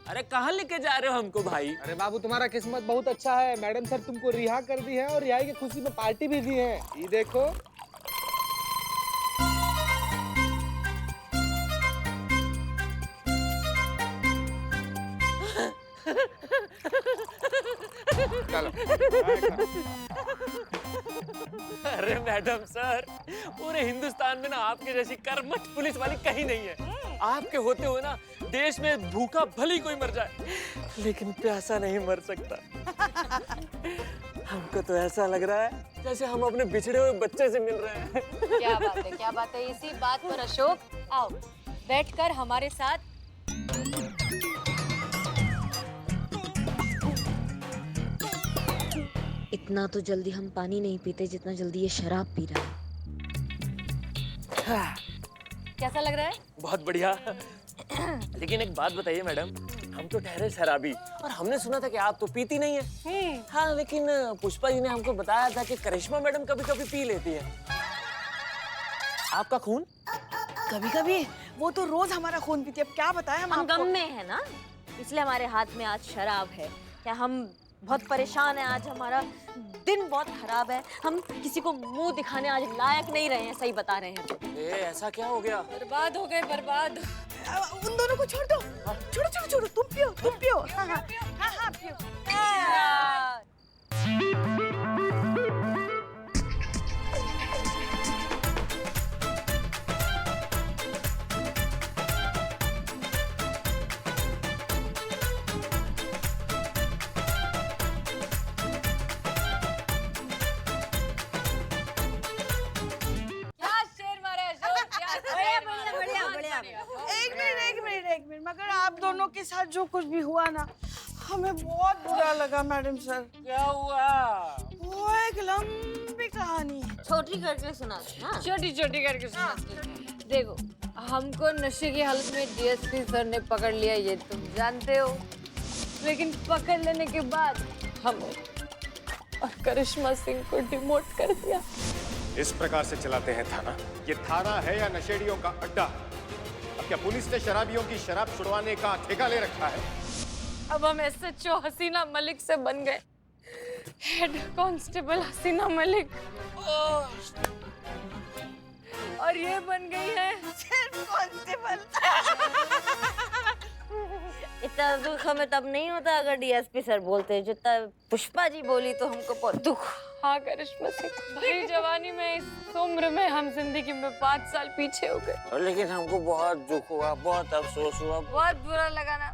अरे कहाँ लेके जा रहे हो हमको भाई? अरे बाबू तुम्हारा किस्मत बहुत अच्छा है, मैडम सर तुमको रिहा कर दी है और रिहाई की खुशी में पार्टी भी दी है। ये देखो। चलो। अरे मैडम सर, पूरे हिंदुस्तान में ना आपके जैसी कर्मठ पुलिस वाली कहीं नहीं है। आपके होते हुए ना देश में भूखा भले ही कोई मर जाए, लेकिन प्यासा नहीं मर सकता। हमको तो ऐसा लग रहा है जैसे हम अपने बिछड़े हुए बच्चे से मिल रहे हैं। क्या बात है, क्या बात है। इसी बात पर अशोक आओ बैठकर हमारे साथ। इतना तो जल्दी हम पानी नहीं पीते जितना जल्दी ये शराब पी रहा है। कैसा लग रहा है? बहुत बढ़िया। लेकिन एक बात बताइए मैडम, हम तो ठहरे शराबी और हमने सुना था कि आप तो पीती नहीं है। हाँ, लेकिन पुष्पा जी ने हमको बताया था कि करिश्मा मैडम कभी कभी पी लेती है। आपका खून? कभी कभी वो तो रोज हमारा खून पीती है। अब क्या बताएं हम गम में है ना, इसलिए हमारे हाथ में आज शराब है। क्या हम बहुत परेशान हैं आज, हमारा दिन बहुत खराब है। हम किसी को मुंह दिखाने आज लायक नहीं रहे हैं, सही बता रहे हैं। ऐसा क्या हो गया? बर्बाद हो गए, बर्बाद। उन दोनों को छोड़ दो। छोड़ो छोड़ो छोड़ो, तुम पियो तुम पियो। हाँ पियो। एक मिनट मगर आप दोनों के साथ जो कुछ भी हुआ ना, हमें बहुत बुरा लगा मैडम सर। क्या हुआ? वो एक लंबी कहानी है। छोटी करके सुना। छोटी छोटी करके सुना। देखो, हमको नशे की हालत में डीएसपी सर ने पकड़ लिया, ये तुम जानते हो। लेकिन पकड़ लेने के बाद हम और करिश्मा सिंह को डिमोट कर दिया। इस प्रकार से चलाते हैं थाना? ये थाना है या नशेड़ियों का अड्डा? अब क्या पुलिस ने शराबियों की शराब छुड़वाने का ठेका ले रखा है? अब हम एसएचओ हसीना मलिक से बन गए हेड कांस्टेबल हसीना मलिक, और ये बन गई है कांस्टेबल। इतना दुख हमें तब नहीं होता अगर डीएसपी सर बोलते, जितना पुष्पा जी बोली तो हमको बहुत दुख। हाँ करिश्मा सिंह, भाई जवानी में इस उम्र में हम जिंदगी में 5 साल पीछे हो गए। लेकिन हमको बहुत दुख हुआ, बहुत अफसोस हुआ, बहुत बुरा लगा ना।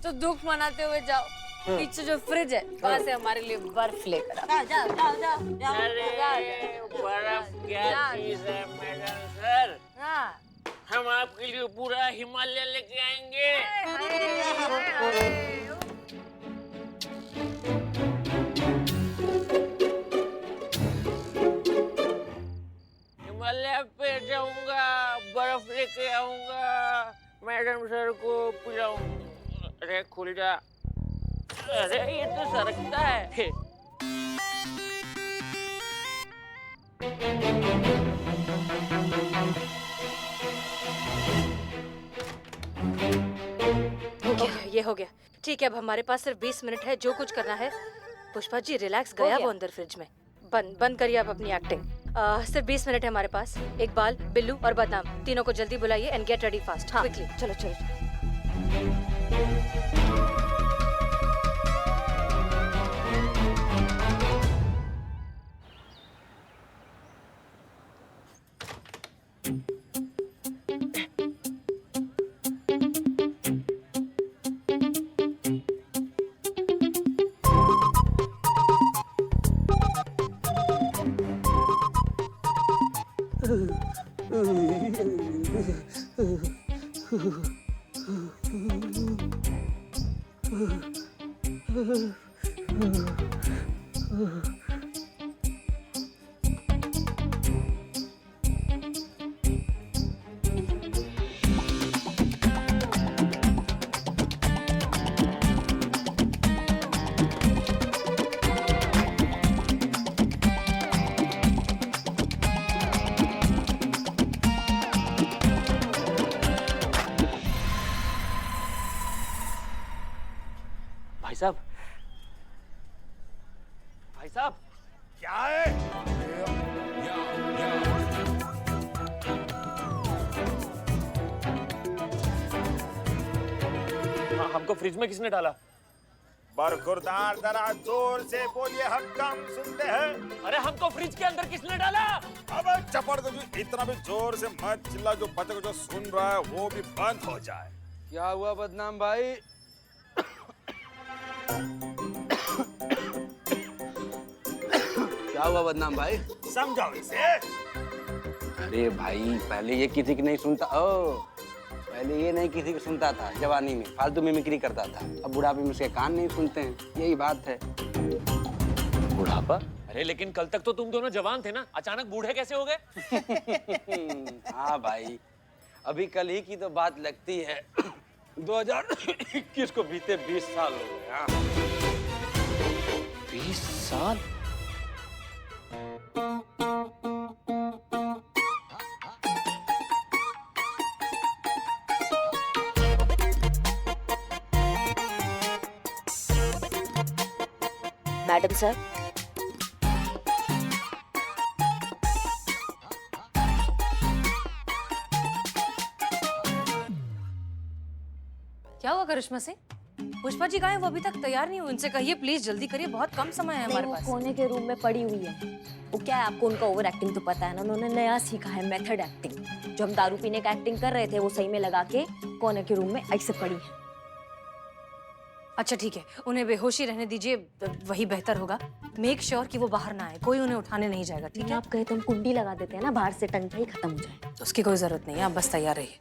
तो दुख मनाते हुए जाओ, पीछे जो फ्रिज है वहाँ से हमारे लिए बर्फ लेकर आओ। जाओ जाओ जाओ जाओ। अरे बर्फ क्या चीज है मैडम सर? हाँ, हम आपके लिए पूरा हिमालय लेके आएंगे। हिमालय पे जाऊंगा, बर्फ लेके आऊंगा, मैडम सर को पिलाऊंगा। अरे खुल जा। अरे ये तो सरकता है। ये हो गया। ठीक है, अब हमारे पास सिर्फ 20 मिनट है। जो कुछ करना है पुष्पा जी, रिलैक्स। गया वो अंदर फ्रिज में। बंद करिए आप अपनी एक्टिंग। सिर्फ 20 मिनट है हमारे पास। इकबाल, बिल्लू और बदनाम तीनों को जल्दी बुलाइए and get ready fast. Quickly चलो चलो। भाई साहब, भाई साहब, क्या है? हमको फ्रिज में किसने डाला? बरखुरदार, जरा जोर से बोलिए, हम कम सुनते हैं। अरे हमको फ्रिज के अंदर किसने डाला? अब चपड़ दो, इतना भी जोर से मत चिल्ला, जो बच्चे जो सुन रहा है वो भी बंद हो जाए। क्या हुआ बदनाम भाई? क्या हुआ बदनाम भाई? समझाओ इसे। अरे भाई, पहले ये किसी की नहीं सुनता। पहले ये नहीं किसी की सुनता था, जवानी में फालतू मिमिक्री करता था। अब बुढ़ापे में उसके कान नहीं सुनते हैं, यही बात है। बुढ़ापा? अरे लेकिन कल तक तो तुम दोनों जवान थे ना, अचानक बूढ़े कैसे हो गए? हाँ भाई, अभी कल ही की तो बात लगती है। 2021 को बीते 20 साल हो गए। हाँ। 20 साल? मैडम सर, क्या हुआ करिश्मा सिंह? पुष्पा जी कहाँ हैं? वो अभी तक तैयार नहीं हुई। उनसे कहिए प्लीज जल्दी करिए, बहुत कम समय है नहीं हमारे वो पास। कोने के रूम में पड़ी हुई है। वो क्या है, आपको उनका ओवर एक्टिंग तो पता है ना, उन्होंने नया सीखा है मेथड एक्टिंग। जो हम दारू पीने का एक्टिंग कर रहे थे वो सही में लगा के कोने के रूम में ऐसे पड़ी है। अच्छा ठीक है, उन्हें बेहोशी रहने दीजिए, वही बेहतर होगा। मेक श्योर कि वो बाहर ना आए, कोई उन्हें उठाने नहीं जाएगा, ठीक है? आप कहे तो हम कुंडी लगा देते हैं ना, बाहर से टंटा ही खत्म हो जाए। तो उसकी कोई जरूरत नहीं है, आप बस तैयार रहिए।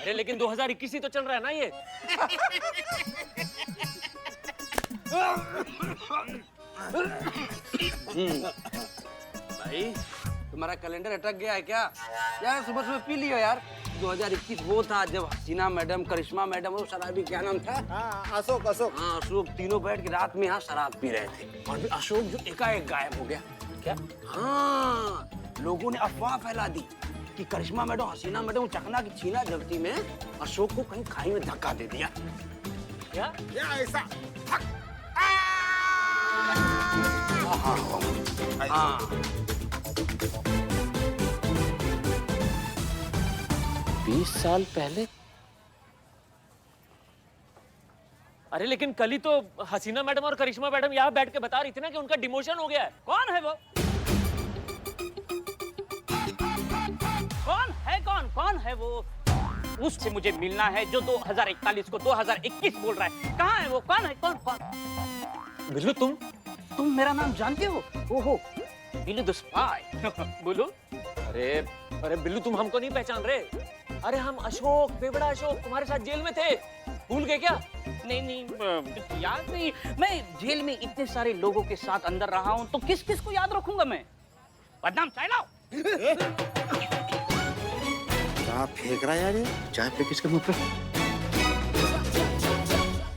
अरे लेकिन 2021 ही तो चल रहा है ना ये। भाई, तुम्हारा कैलेंडर अटक गया है क्या? यार सुबह सुबह पी लियो यार। 2021 वो था जब हसीना मैडम, करिश्मा मैडम और शराबी क्या नाम था? हाँ, अशोक अशोक। हाँ, अशोक तीनों बैठ के रात में यहाँ शराब पी रहे थे। और भी अशोक जो एकाएक गायब हो गया। क्या? हाँ, लोगों ने अफवाह फैला दी कि करिश्मा मैडम, हसीना मैडम चकना की छीना झपटी में अशोक को कहीं खाई में धक्का दे दिया। क्या? क्या ऐसा? हाँ, 20 साल पहले? अरे लेकिन कल ही तो हसीना मैडम और करिश्मा मैडम यहाँ बैठ के बता रही थी ना कि उनका डिमोशन हो गया है। कौन है वो? कौन है वो? उससे मुझे मिलना है जो 2041 को 2021 बोल रहा है। कहाँ है वो? कौन है? कौन? बिल्लू तुम मेरा नाम जानते हो? ओहो, बिल्लू द स्पाई। बोलो। अरे बिल्लू, तुम हमको नहीं पहचान रहे? अरे हम अशोक, बेवड़ा अशोक, तुम्हारे साथ जेल में थे, भूल गए क्या? नहीं, याद नहीं। मैं जेल में इतने सारे लोगों के साथ अंदर रहा हूँ, तो किस किस को याद रखूंगा मैं? बदनाम, चाय लाओ। क्या फेंक रहा है यार ये? चाय फेंक इसके मुंह पे।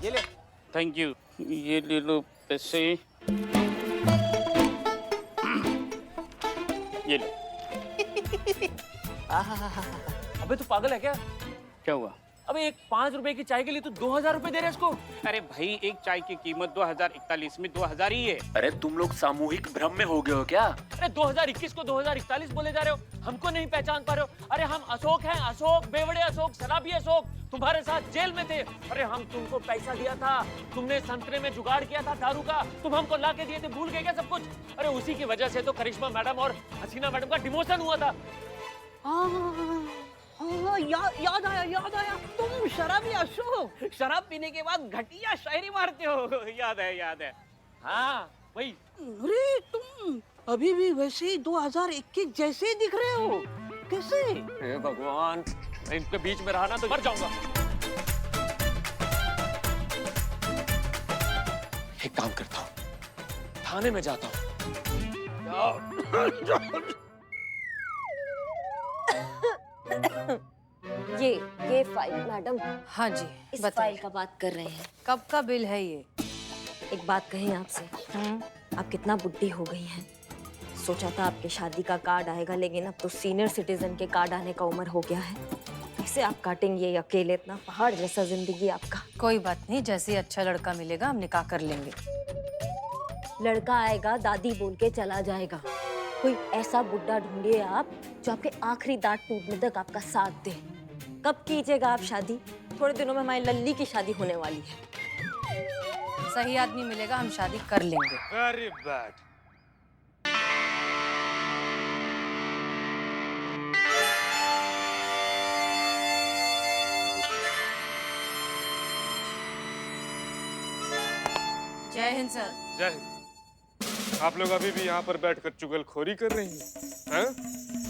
ये ले। Thank you. ये ले लो पैसे। ये लो। अबे तू पागल है क्या? क्या हुआ? अबे एक 5 रुपए की चाय के लिए तू 2000 रुपए दे रहा है इसको? अरे भाई, एक चाय की कीमत 2041 में 2000 ही है। अरे तुम लोग सामूहिक भ्रम में हो गए हो क्या? अरे 2021 को 2041 बोले जा रहे हो, हमको नहीं पहचान पा रहे हो? अरे हम अशोक हैं, अशोक, बेवड़े अशोक, शराबी अशोक, तुम्हारे साथ जेल में थे। अरे हम तुमको पैसा दिया था, तुमने संतरे में जुगाड़ किया था दारू का, तुम हमको ला के दिए थे, भूल गए क्या सब कुछ? अरे उसी की वजह से तो करिश्मा मैडम और हसीना मैडम का डिमोशन हुआ था। हाँ, याद आया। तुम शराबी अशोक, शराब पीने के बाद घटिया शायरी मारते हो। याद है। हाँ वही। अरे तुम अभी भी वैसे ही 2021 जैसे ही दिख रहे हो। कैसे? हे भगवान, मैं इनके बीच में रहा ना तो मर जाऊंगा। एक काम करता हूँ, थाने में जाता हूँ। ये फाइल मैडम, हाँ जी, इस बताइए। फाइल का बात कर रहे हैं। कब का बिल है ये? एक बात कहें आपसे, आप कितना बुढ़ी हो गई हैं। सोचा था आपके शादी का कार्ड आएगा, लेकिन अब तो सीनियर सिटीजन के कार्ड आने का उम्र हो गया है। कैसे आप काटेंगे ये अकेले? इतना पहाड़ जैसा जिंदगी आपका। कोई बात नहीं, जैसे ही अच्छा लड़का मिलेगा हम निकाह कर लेंगे। लड़का आएगा दादी बोल के चला जाएगा। कोई ऐसा बुड्ढा ढूंढिए आप जो आपके आखिरी दांत टूटने तक आपका साथ दे। कब कीजिएगा आप शादी? थोड़े दिनों में हमारी लल्ली की शादी होने वाली है। सही आदमी मिलेगा हम शादी कर लेंगे। Very bad. जय हिंद सर। जय हिंद। आप लोग अभी भी यहाँ पर बैठकर चुगलखोरी कर रही हैं?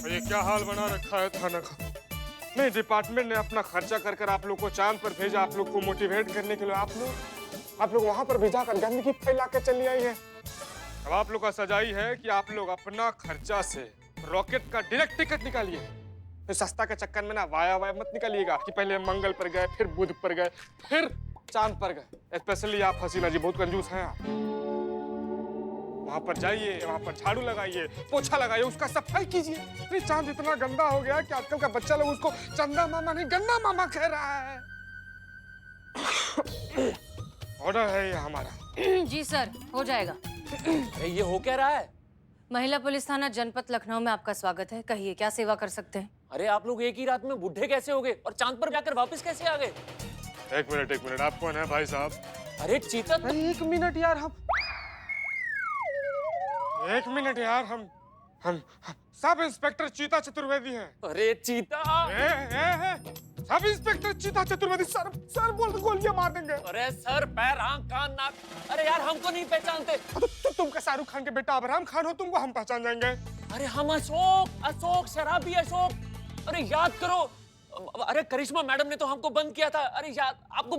और ये क्या हाल बना रखा है थाना का? नहीं, डिपार्टमेंट ने अपना खर्चा कर कर आप लोग को चांद पर भेजा, आप लोग को मोटिवेट करने के लिए। आप लोग वहाँ पर भेजा कर गंदगी फैला के चली आई है। अब आप लोग का सजाई है कि आप लोग अपना खर्चा से रॉकेट का डायरेक्ट टिकट निकालिए। तो सस्ता के चक्कर में ना वाया मत निकालिएगा कि पहले मंगल पर गए, फिर बुध पर गए, फिर चांद पर गए। स्पेशली आप हसीना जी बहुत कंजूस हैं आप। वहां पर जाइए, वहां पर झाड़ू लगाइए, पोछा लगाइए, उसका सफाई कीजिए। अरे चांद इतना गंदा हो गया कि आजकल का बच्चा लोग उसको चंदा मामा नहीं गंदा मामा कह रहा है। ऑर्डर है ये हमारा। जी सर, हो जाएगा। अरे ये हो क्या रहा है? महिला पुलिस थाना जनपद लखनऊ में आपका स्वागत है। कहिए क्या सेवा कर सकते हैं? अरे आप लोग एक ही रात में बुढ़े कैसे हो गए और चांद पर जाकर वापस कैसे आ गए? एक मिनट, आप कौन है भाई साहब? अरे चीता, एक मिनट यार, एक मिनट यार, हम सब इंस्पेक्टर चीता चतुर्वेदी हैं। अरे चीता, सब इंस्पेक्टर चीता चतुर्वेदी। सर बोल तो गोलियां मार देंगे। अरे सर, पैर, आंख, कान, नाक। अरे यार हमको नहीं पहचानते। तो तुम का शाहरुख खान के बेटा अब्राहम खान हो, तुमको हम पहचान जाएंगे। अरे हम अशोक शराबी अशोक। अरे याद करो, अरे करिश्मा मैडम ने तो हमको बंद किया था। अरे याद आपको?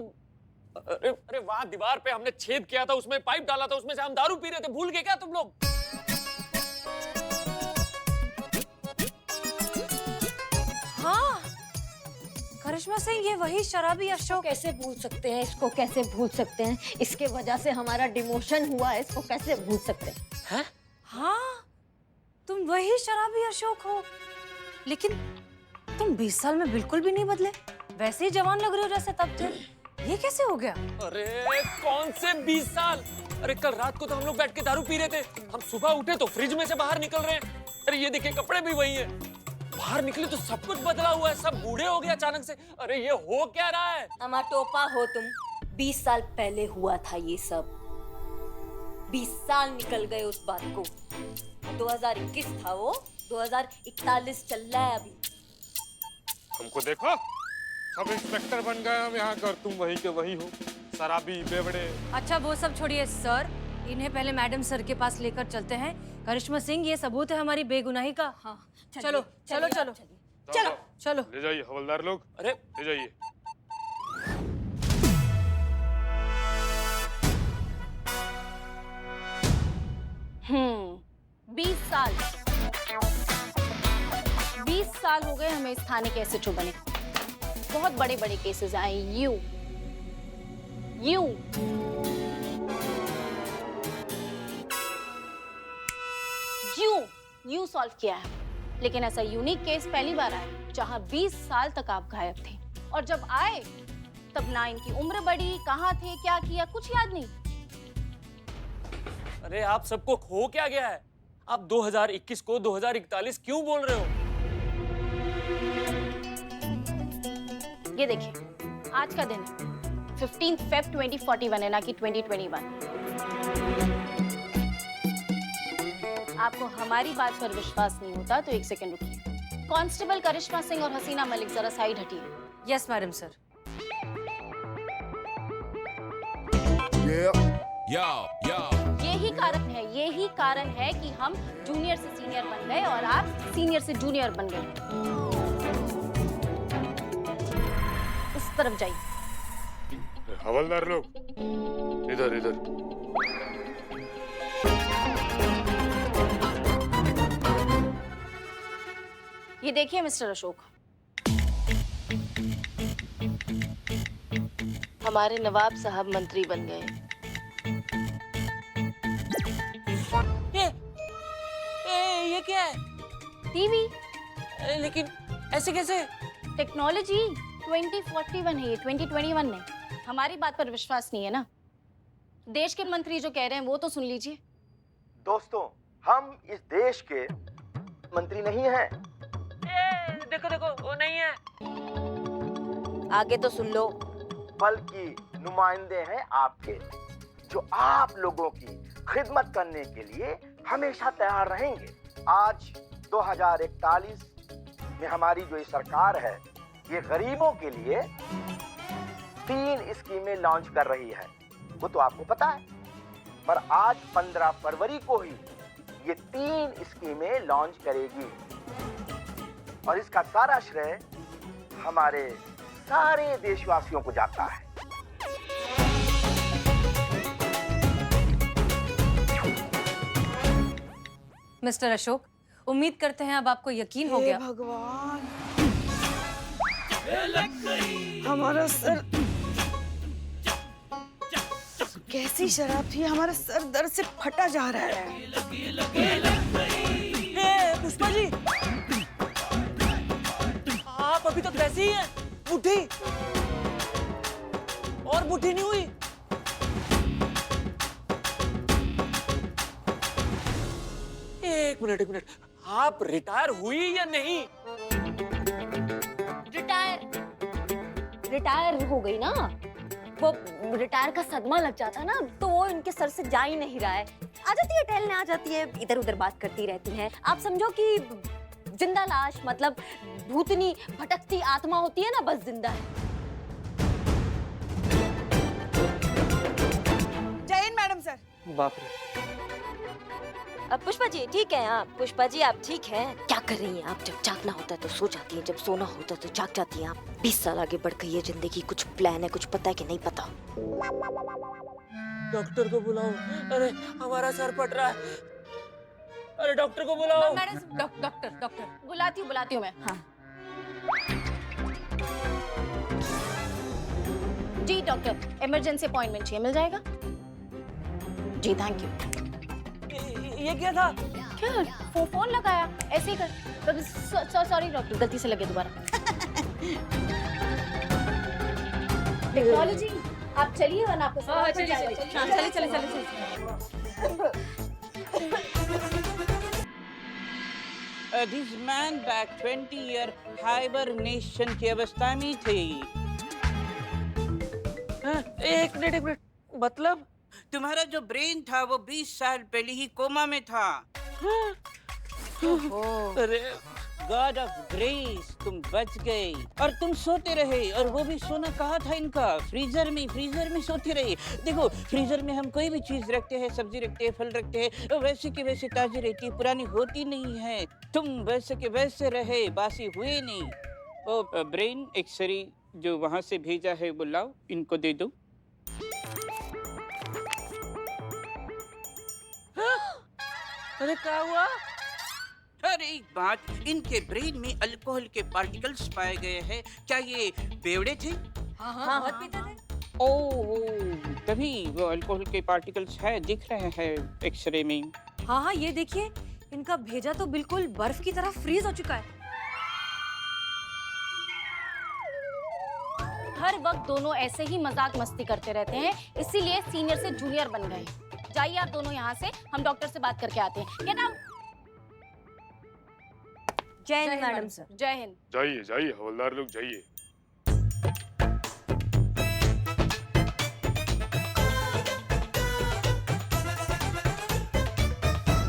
अरे वहां दीवार पे हमने छेद किया था, उसमें पाइप डाला था, उसमें से हम दारू पी रहे थे। भूल गए क्या तुम लोग? हाँ, करिश्मा सिंह, ये वही शराबी अशोक। कैसे भूल सकते हैं इसको? कैसे भूल सकते हैं? इसके वजह से हमारा डिमोशन हुआ है, इसको कैसे भूल सकते हैं? हाँ, तुम वही शराबी अशोक हो। लेकिन तुम 20 साल में बिल्कुल भी नहीं बदले, वैसे ही जवान लग रहे हो जैसे तब थे। ये कैसे हो गया? अरे कौन से 20 साल? अरे कल रात को तो हम लोग बैठ के दारू पी रहे थे। हम सुबह उठे तो फ्रिज में से बाहर निकल रहे हैं। अरे ये देखिए, कपड़े भी वही हैं। बाहर निकले तो सब कुछ बदला हुआ है, सब बूढ़े हो गए अचानक से। अरे ये हो क्या रहा है? टोपा हो तुम। 20 साल पहले हुआ था ये सब। 20 साल निकल गए उस बात को। 2021 था वो, 2041 चल रहा है अभी। हमको देखो, सब इंस्पेक्टर बन गए हम यहाँ का, और तुम वही के वही हो, शराबी बेवड़े। अच्छा वो सब छोड़िए सर, इन्हें पहले मैडम सर के पास लेकर चलते हैं। करिश्मा सिंह, ये सबूत है हमारी बेगुनाही का। हाँ, चलो चलो चलो चलो चलो। ले जाइए हवलदार लोग। अरे ले जाइए। हम्म, 20 साल हो गए हमें इस थाने के एसएचओ बने। बहुत बड़े बड़े केसेस आए। यू सॉल्व किया है, लेकिन ऐसा यूनिक केस पहली बार आया जहां 20 साल तक आप गायब थे, और जब आए तब ना इनकी उम्र बढ़ी, कहाँ थे, क्या किया, कुछ याद नहीं। अरे आप सबको खो क्या गया है? आप 2021 को 2041 क्यों बोल रहे हो? ये देखिए, आज का दिन है 15 Feb 2041 है, ना कि 2021। आपको हमारी बात पर विश्वास नहीं होता तो एक सेकंड रुकिए। कांस्टेबल करिश्मा सिंह और हसीना मलिक जरा साइड हटिए। Yes madam sir. यही कारण है कि हम जूनियर से सीनियर बन गए और आप सीनियर से जूनियर बन गए। उस तरफ जाइए। हवलदार लोग, इधर इधर। ये देखिए मिस्टर अशोक, हमारे नवाब साहब मंत्री बन गए। ये क्या है? टीवी। लेकिन ऐसे कैसे? टेक्नोलॉजी 2041 है ये, 2021 नहीं। हमारी बात पर विश्वास नहीं है ना? देश के मंत्री जो कह रहे हैं वो तो सुन लीजिए। दोस्तों, हम इस देश के मंत्री नहीं हैं। देखो देखो वो नहीं है। आगे तो सुन लो। बल्कि नुमाइंदे हैं आपके, जो आप लोगों की खिदमत करने के लिए हमेशा तैयार रहेंगे। आज 2041 में हमारी जो ये सरकार है, ये गरीबों के लिए 3 स्कीमें लॉन्च कर रही है। वो तो आपको पता है, पर आज 15 फरवरी को ही ये 3 स्कीमें लॉन्च करेगी और इसका सारा श्रेय हमारे सारे देशवासियों को जाता है। मिस्टर अशोक, उम्मीद करते हैं अब आपको यकीन हो गया। भगवान, हमारा सर, कैसी शराब थी, हमारा सर दर्द से फटा जा रहा है। पुष्पा जी, आप अभी तक वैसे ही हैं। बुढ़ी और बुढ़ी नहीं हुई। एक मिनट, आप रिटायर हुई या नहीं? रिटायर हो गई ना। वो रिटायर का सदमा लग जाता ना, तो वो इनके सर से जा ही नहीं रहा है। आ जाती है टहलने, आ जाती है, इधर उधर बात करती रहती हैं। आप समझो कि जिंदा लाश, मतलब भूतनी भटकती आत्मा होती है ना, बस जिंदा है। जय हिंद मैडम सर। बाप रे। अब पुष्पा जी ठीक है आप? पुष्पा जी आप ठीक हैं? क्या कर रही हैं आप? जब जागना होता है तो सो जाती हैं, जब सोना होता है तो जाग जाती हैं आप। 20 साल आगे बढ़ गई है जिंदगी, कुछ प्लान है, कुछ पता है कि नहीं पता? डॉक्टर को बुलाओ। अरे हमारा सर फट रहा है। अरे डॉक्टर को बुलाओ। Madam, doctor. बुलाती हूँ मैं। हाँ। जी डॉक्टर, इमरजेंसी अपॉइंटमेंट चाहिए, मिल जाएगा? जी थैंक यू। ये क्या था? क्या फोन लगाया ऐसे ही कर। सॉरी डॉक्टर, गलती से लगे दोबारा। टेक्नोलॉजी, आप चलिए वरना आपको चलिए। This man back 20 year hibernation की अवस्था में थे। एक मिनट, मतलब तुम्हारा जो ब्रेन था वो 20 साल पहले ही कोमा में था। अरे गॉड ऑफ ग्रेस, तुम बच गए। और तुम सोते रहे, और वो भी सोना कहाँ था इनका? फ्रीजर में सोते रहे। देखो, फ्रीजर में हम कोई भी चीज रखते हैं, सब्जी रखते हैं, फल रखते हैं, तो वैसे के वैसे ताजी रहती है, पुरानी होती नहीं है। तुम वैसे के वैसे रहे, बासी हुए नहीं। वो ब्रेन एक्सरे जो वहां से भेजा है वो लाओ, इनको दे दो। अरे क्या हुआ? अरे एक बात, इनके ब्रेन में अल्कोहल के पार्टिकल्स पाए गए हैं। क्या ये बेवड़े थे? हाँ, बहुत पीते थे। ओह, तभी वो अल्कोहल के पार्टिकल्स है, दिख रहे हैं एक्सरे में। हाँ, ये देखिए, इनका भेजा तो बिल्कुल बर्फ की तरह फ्रीज हो चुका है। हर वक्त दोनों ऐसे ही मजाक मस्ती करते रहते हैं, इसीलिए सीनियर से जूनियर बन गए। जाइए आप दोनों यहाँ से, हम डॉक्टर से बात करके आते हैं। Get out. जय हिंद मैडम सर। जय हिंद। जाइए हवलदार लोग जाइए।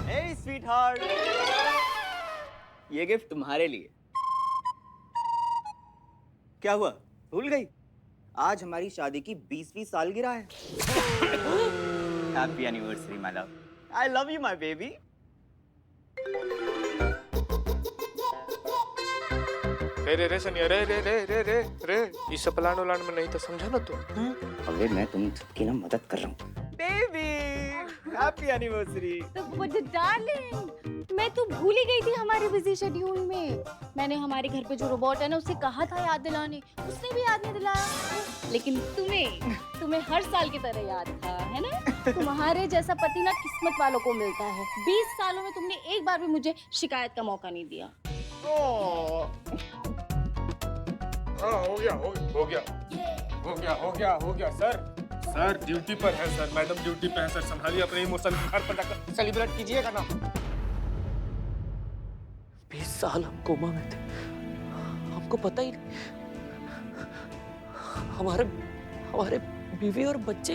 Hey sweetheart, ये गिफ्ट तुम्हारे लिए। क्या हुआ, भूल गई? आज हमारी शादी की 20वीं सालगिरह है। Happy anniversary my love. I love you my baby. रे सनिया, रे इस प्लान उलान में नहीं तो समझा ना तू। अबे मैं तुमकी ना मदद कर रहा हूँ। Baby, happy anniversary. तो डार्लिंग, मैं तो भूल ही गई थी हमारे बिजी शेड्यूल में। मैंने हमारे घर पे जो रोबोट है ना, उससे कहा था याद दिलाने, उसने भी याद नहीं दिलाया। लेकिन तुम्हें हर साल की तरह याद था, है ना? तुम्हारे जैसा पति ना किस्मत वालों को मिलता है। 20 सालों में तुमने एक बार भी मुझे शिकायत का मौका नहीं दिया। हाँ हो गया सर ड्यूटी पर है सर, मैडम ड्यूटी पे है सर, संभालिए अपने इमोशन, घर पर जाकर सेलिब्रेट कीजिएगा ना। 20 साल हम कोमा में थे, हमको पता ही नहीं। हमारे बीवी और बच्चे